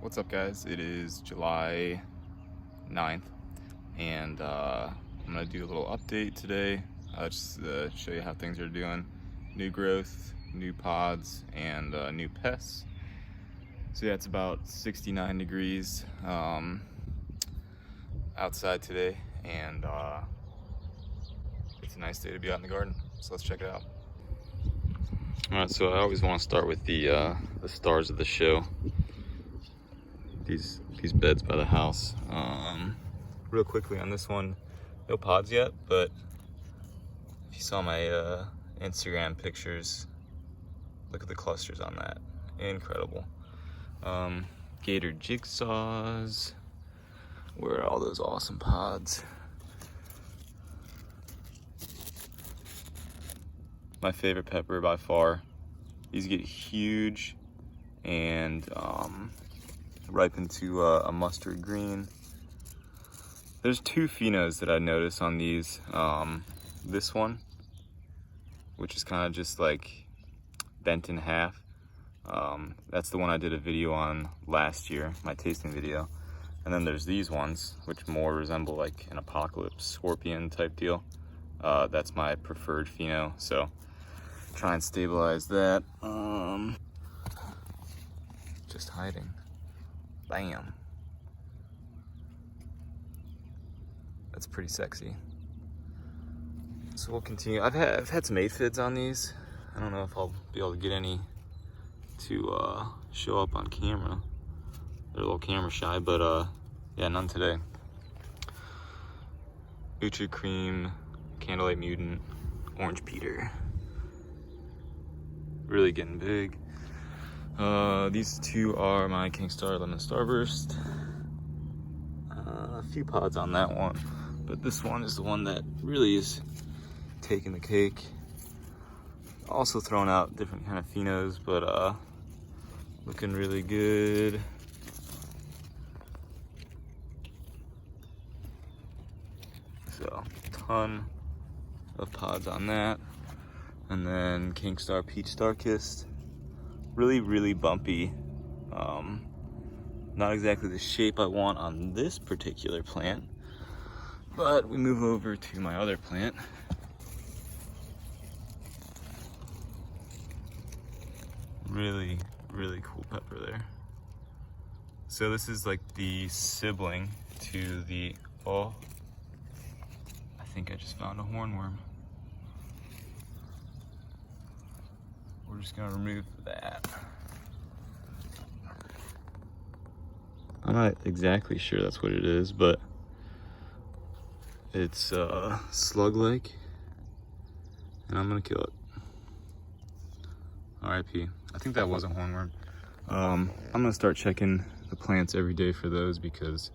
What's up, guys? It is July 9th, and I'm gonna do a little update today, just show you how things are doing. New growth, new pods, and new pests. So yeah, it's about 69 degrees outside today, and it's a nice day to be out in the garden. So let's check it out. All right, so I always want to start with the stars of the show. These beds by the house. Real quickly on this one, no pods yet, but if you saw my Instagram pictures, look at the clusters on that. Incredible. Gator jigsaws. Where are all those awesome pods? My favorite pepper by far. These get huge and ripen to a mustard green. There's two phenos that I notice on these. This one, which is kind of just like bent in half. That's the one I did a video on last year, my tasting video. And then there's these ones, which more resemble like an apocalypse scorpion type deal. That's my preferred pheno, so try and stabilize that. Just hiding. Bam. That's pretty sexy. So we'll continue. I've had some aphids on these. I don't know if I'll be able to get any to show up on camera. They're a little camera shy, but yeah, none today. Nutri Cream, Candlelight Mutant, Orange Peter. Really getting big. These two are my Kingstar Lemon Starburst. A few pods on that one, but this one is the one that really is taking the cake. Also throwing out different kind of phenos, but looking really good. So ton of pods on that. And then Kingstar Peach Star Kissed. Really bumpy. Not exactly the shape I want on this particular plant, but we move over to my other plant. Really cool pepper there. So this is like the sibling to the, oh, I think I just found a hornworm. We're just gonna remove that. I'm not exactly sure that's what it is, but it's slug-like, and I'm gonna kill it. RIP. I think that was a hornworm. I'm gonna start checking the plants every day for those because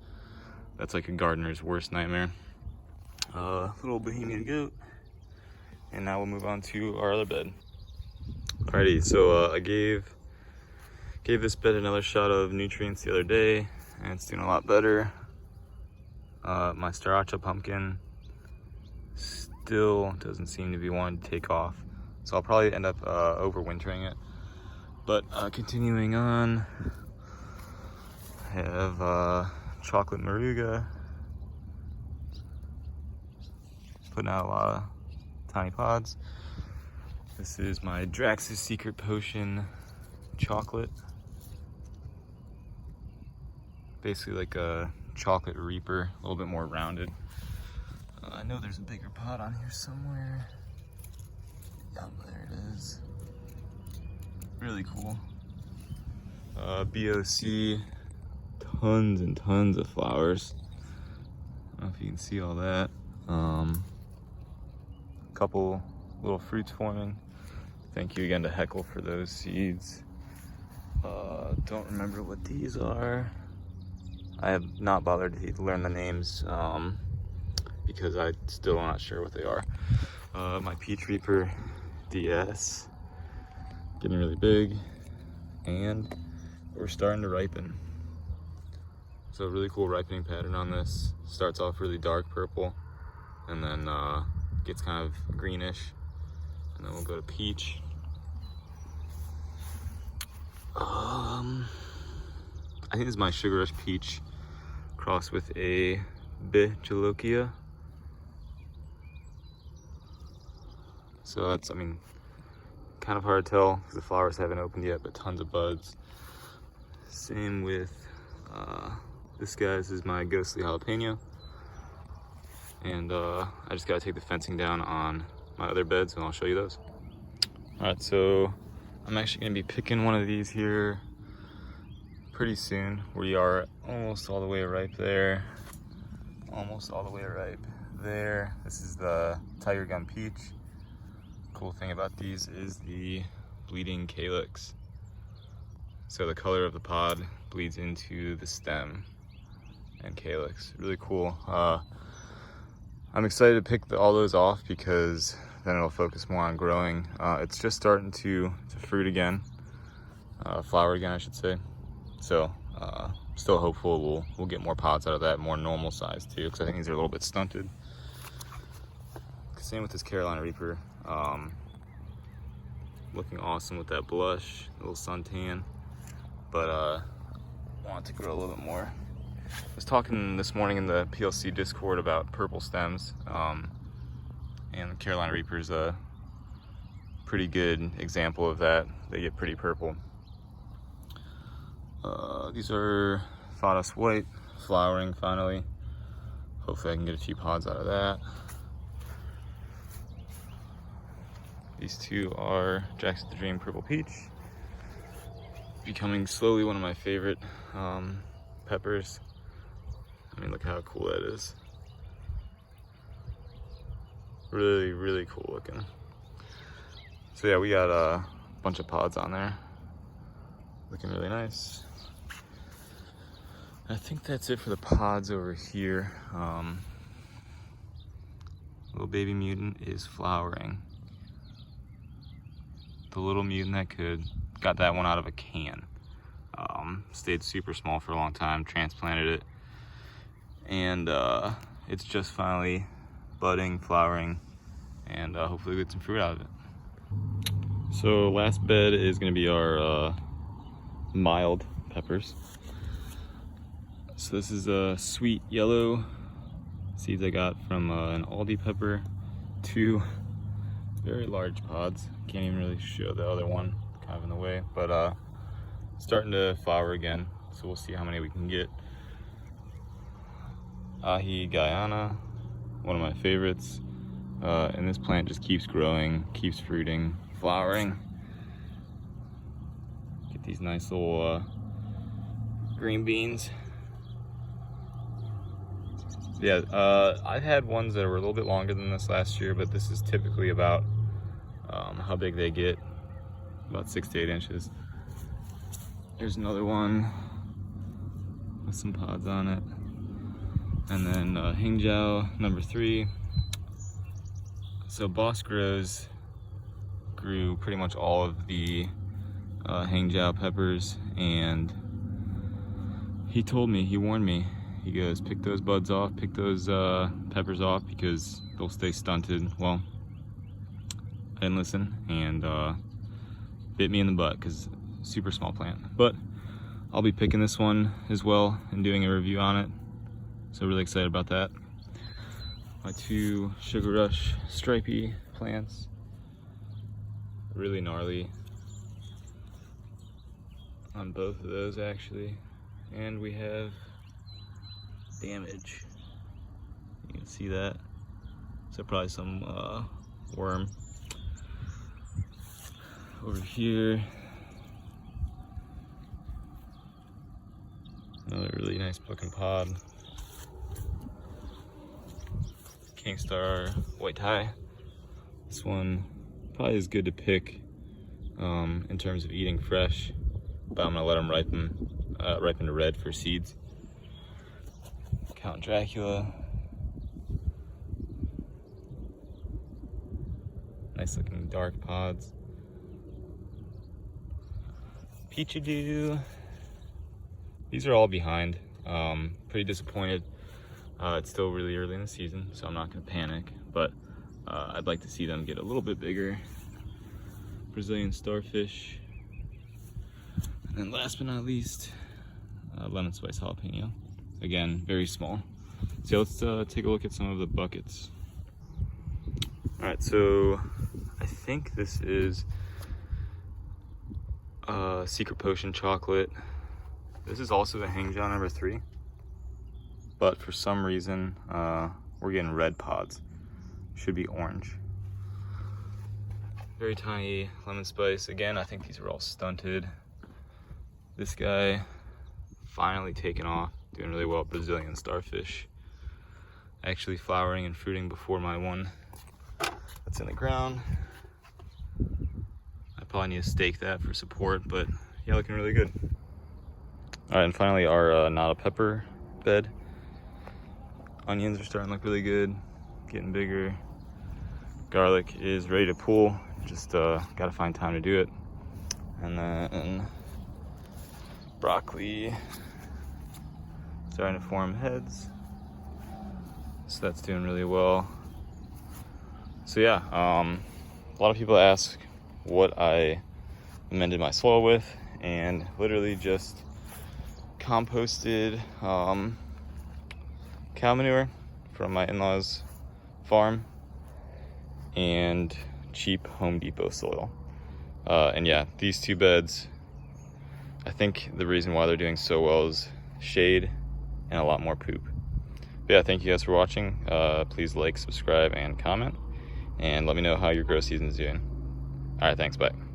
that's like a gardener's worst nightmare. Little Bohemian goat, and now we'll move on to our other bed. Alrighty, so I gave this bed another shot of nutrients the other day, and it's doing a lot better. My Sriracha pumpkin still doesn't seem to be wanting to take off, so I'll probably end up overwintering it. But continuing on, I have Chocolate Moruga, putting out a lot of tiny pods. This is my Drax's Secret Potion chocolate. Basically like a chocolate reaper, a little bit more rounded. I know there's a bigger pot on here somewhere. Yep, there it is. Really cool. BOC, tons and tons of flowers. I don't know if you can see all that. Couple little fruits forming. Thank you again to Heckle for those seeds. Don't remember what these are. I have not bothered to learn the names because I'm still not sure what they are. My Peach Reaper DS, getting really big, and we're starting to ripen. So really cool ripening pattern on this. Starts off really dark purple, and then gets kind of greenish, and then we'll go to peach. I think this is my Sugar Rush Peach crossed with a Bigelokia. So that's, I mean, kind of hard to tell because the flowers haven't opened yet, but tons of buds. Same with this guy. This is my Ghostly Jalapeno. And I just gotta take the fencing down on my other beds and I'll show you those. All right, so I'm actually gonna be picking one of these here pretty soon. We are almost all the way ripe there. Almost all the way ripe there. This is the Tiger Gum Peach. Cool thing about these is the bleeding calyx. So the color of the pod bleeds into the stem and calyx. Really cool. I'm excited to pick all those off because then it'll focus more on growing. It's just starting to fruit again, flower again, I should say. So still hopeful we'll get more pods out of that, more normal size too, because I think these are a little bit stunted. Same with this Carolina Reaper. Looking awesome with that blush, a little suntan, but want it to grow a little bit more. I was talking this morning in the PLC Discord about purple stems, and the Carolina Reaper is a pretty good example of that. They get pretty purple. These are Fadas White, flowering finally. Hopefully I can get a few pods out of that. These two are Jackson the Dream Purple Peach, becoming slowly one of my favorite peppers. I mean, look how cool that is. Really, really cool looking. So yeah, we got a bunch of pods on there. Looking really nice. I think that's it for the pods over here. Little baby mutant is flowering. The little mutant that could, got that one out of a can. Stayed super small for a long time, transplanted it, and it's just finally budding, flowering, and hopefully get some fruit out of it. So last bed is going to be our mild peppers. So this is a sweet yellow seeds I got from an Aldi pepper, 2 very large pods. Can't even really show the other one, kind of in the way, but starting to flower again, so we'll see how many we can get. Ahi Guyana, one of my favorites, and this plant just keeps growing, keeps fruiting, flowering. Get these nice little green beans. Yeah, I've had ones that were a little bit longer than this last year, but this is typically about how big they get, about 6 to 8 inches. Here's another one with some pods on it. And then Hingjiao number 3. So Boss Grows grew pretty much all of the Hingjiao peppers, and he told me, he warned me, he goes, pick those buds off, pick those peppers off because they'll stay stunted. Well, I didn't listen, and bit me in the butt because super small plant. But I'll be picking this one as well and doing a review on it. So really excited about that. My 2 Sugar Rush stripey plants, really gnarly on both of those actually. And we have damage. You can see that. So probably some worm. Over here, another really nice looking pod. Kingstar White Tie. This one probably is good to pick in terms of eating fresh, but I'm gonna let them ripen to red for seeds. Count Dracula. Nice looking dark pods. Peachadoo. These are all behind. Pretty disappointed. It's still really early in the season, so I'm not gonna panic, but I'd like to see them get a little bit bigger. Brazilian starfish. And then last but not least, lemon spice jalapeno. Again, very small. So let's take a look at some of the buckets. All right, so I think this is Secret Potion chocolate. This is also the Hang Jow number 3, but for some reason we're getting red pods. Should be orange. Very tiny lemon spice. Again, I think these are all stunted. This guy finally taken off, doing really well. Brazilian starfish, actually flowering and fruiting before my one that's in the ground. I probably need to stake that for support, but yeah, looking really good. All right, and finally our not a pepper bed. Onions are starting to look really good, getting bigger. Garlic is ready to pull, just gotta find time to do it. And then broccoli starting to form heads, so that's doing really well. So yeah, a lot of people ask what I amended my soil with, and literally just composted cow manure from my in-laws farm and cheap Home Depot soil. And yeah, these 2 beds, I think the reason why they're doing so well is shade and a lot more poop. But yeah, thank you guys for watching. Please like, subscribe, and comment, and let me know how your grow season's doing. All right, thanks, bye.